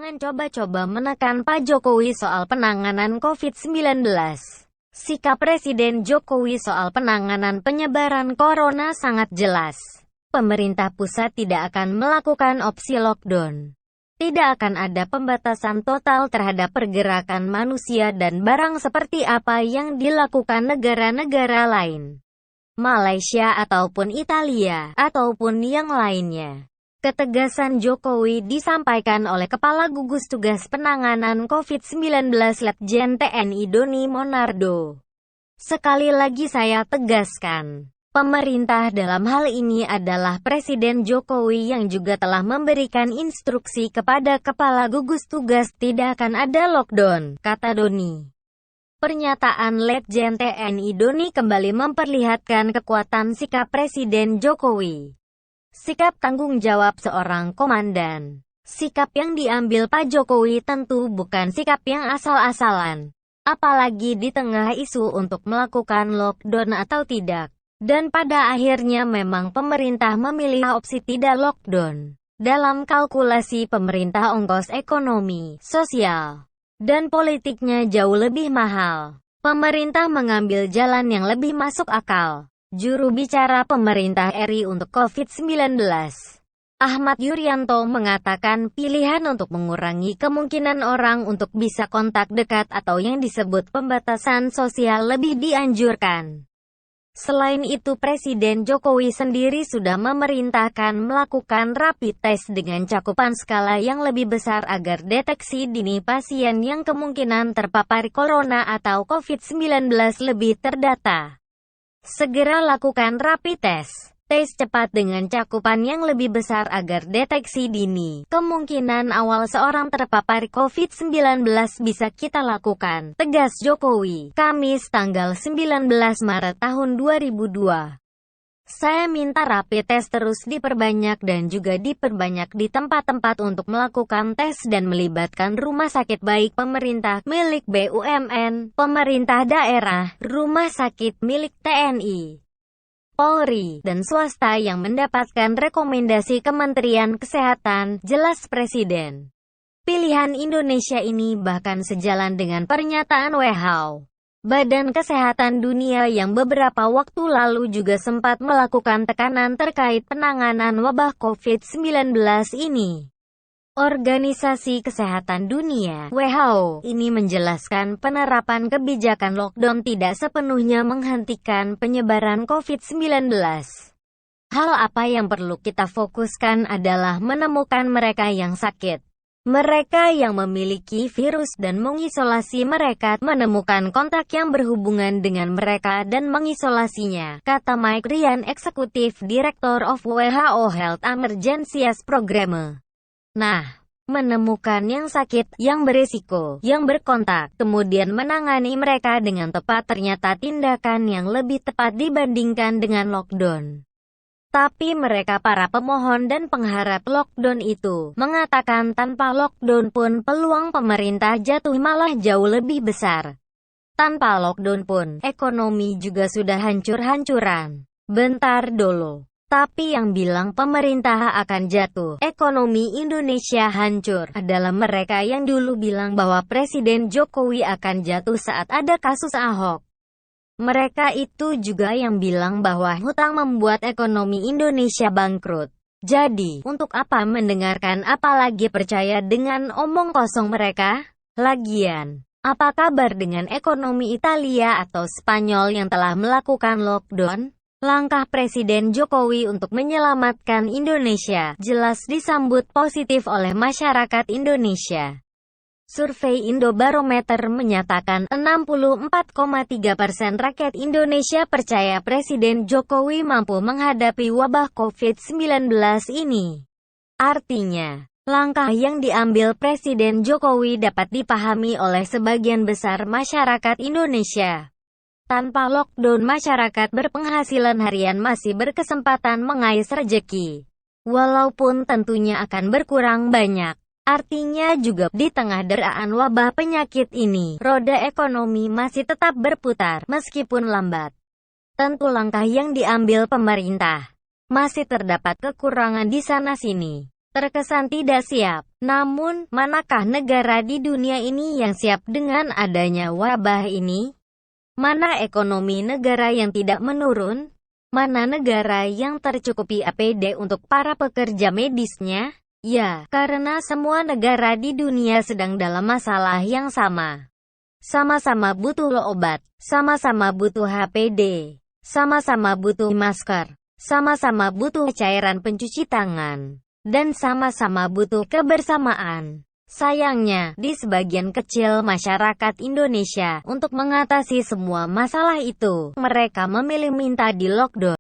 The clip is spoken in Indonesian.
Jangan coba-coba menekan Pak Jokowi soal penanganan COVID-19. Sikap Presiden Jokowi soal penanganan penyebaran corona sangat jelas. Pemerintah pusat tidak akan melakukan opsi lockdown. Tidak akan ada pembatasan total terhadap pergerakan manusia dan barang seperti apa yang dilakukan negara-negara lain. Malaysia ataupun Italia, ataupun yang lainnya. Ketegasan Jokowi disampaikan oleh Kepala Gugus Tugas Penanganan COVID-19 Letjen TNI Doni Monardo. Sekali lagi saya tegaskan, pemerintah dalam hal ini adalah Presiden Jokowi yang juga telah memberikan instruksi kepada Kepala Gugus Tugas tidak akan ada lockdown, kata Doni. Pernyataan Letjen TNI Doni kembali memperlihatkan kekuatan sikap Presiden Jokowi. Sikap tanggung jawab seorang komandan. Sikap yang diambil Pak Jokowi tentu bukan sikap yang asal-asalan. Apalagi di tengah isu untuk melakukan lockdown atau tidak. Dan pada akhirnya memang pemerintah memilih opsi tidak lockdown. Dalam kalkulasi pemerintah ongkos ekonomi, sosial, dan politiknya jauh lebih mahal. Pemerintah mengambil jalan yang lebih masuk akal. Juru bicara pemerintah RI untuk COVID-19, Ahmad Yuryanto mengatakan pilihan untuk mengurangi kemungkinan orang untuk bisa kontak dekat atau yang disebut pembatasan sosial lebih dianjurkan. Selain itu Presiden Jokowi sendiri sudah memerintahkan melakukan rapid test dengan cakupan skala yang lebih besar agar deteksi dini pasien yang kemungkinan terpapar corona atau COVID-19 lebih terdata. Segera lakukan rapid test, tes cepat dengan cakupan yang lebih besar agar deteksi dini. Kemungkinan awal seorang terpapar COVID-19 bisa kita lakukan, tegas Jokowi, Kamis tanggal 19 Maret tahun 2002. Saya minta rapid test terus diperbanyak dan juga diperbanyak di tempat-tempat untuk melakukan tes dan melibatkan rumah sakit baik pemerintah, milik BUMN, pemerintah daerah, rumah sakit milik TNI, Polri, dan swasta yang mendapatkan rekomendasi Kementerian Kesehatan, jelas Presiden. Pilihan Indonesia ini bahkan sejalan dengan pernyataan WHO. Badan Kesehatan Dunia yang beberapa waktu lalu juga sempat melakukan tekanan terkait penanganan wabah COVID-19 ini. Organisasi Kesehatan Dunia (WHO) ini menjelaskan penerapan kebijakan lockdown tidak sepenuhnya menghentikan penyebaran COVID-19. Hal apa yang perlu kita fokuskan adalah menemukan mereka yang sakit. Mereka yang memiliki virus dan mengisolasi mereka, menemukan kontak yang berhubungan dengan mereka dan mengisolasinya, kata Mike Ryan, Eksekutif Director of WHO Health Emergencies Program. Nah, menemukan yang sakit, yang berisiko, yang berkontak, kemudian menangani mereka dengan tepat ternyata tindakan yang lebih tepat dibandingkan dengan lockdown. Tapi mereka para pemohon dan pengharap lockdown itu mengatakan tanpa lockdown pun peluang pemerintah jatuh malah jauh lebih besar. Tanpa lockdown pun, ekonomi juga sudah hancur-hancuran. Bentar dulu. Tapi yang bilang pemerintah akan jatuh, ekonomi Indonesia hancur, adalah mereka yang dulu bilang bahwa Presiden Jokowi akan jatuh saat ada kasus Ahok. Mereka itu juga yang bilang bahwa hutang membuat ekonomi Indonesia bangkrut. Jadi, untuk apa mendengarkan apalagi percaya dengan omong kosong mereka? Lagian, apa kabar dengan ekonomi Italia atau Spanyol yang telah melakukan lockdown? Langkah Presiden Jokowi untuk menyelamatkan Indonesia jelas disambut positif oleh masyarakat Indonesia. Survei Indobarometer menyatakan 64,3% rakyat Indonesia percaya Presiden Jokowi mampu menghadapi wabah COVID-19 ini. Artinya, langkah yang diambil Presiden Jokowi dapat dipahami oleh sebagian besar masyarakat Indonesia. Tanpa lockdown masyarakat berpenghasilan harian masih berkesempatan mengais rejeki. Walaupun tentunya akan berkurang banyak. Artinya juga, di tengah deraan wabah penyakit ini, roda ekonomi masih tetap berputar, meskipun lambat. Tentu langkah yang diambil pemerintah masih terdapat kekurangan di sana-sini. terkesan tidak siap. Namun, manakah negara di dunia ini yang siap dengan adanya wabah ini? Mana ekonomi negara yang tidak menurun? Mana negara yang tercukupi APD untuk para pekerja medisnya? Ya, karena semua negara di dunia sedang dalam masalah yang sama. Sama-sama butuh obat, sama-sama butuh APD, sama-sama butuh masker, sama-sama butuh cairan pencuci tangan, dan sama-sama butuh kebersamaan. Sayangnya, di sebagian kecil masyarakat Indonesia, untuk mengatasi semua masalah itu, mereka memilih minta di lockdown.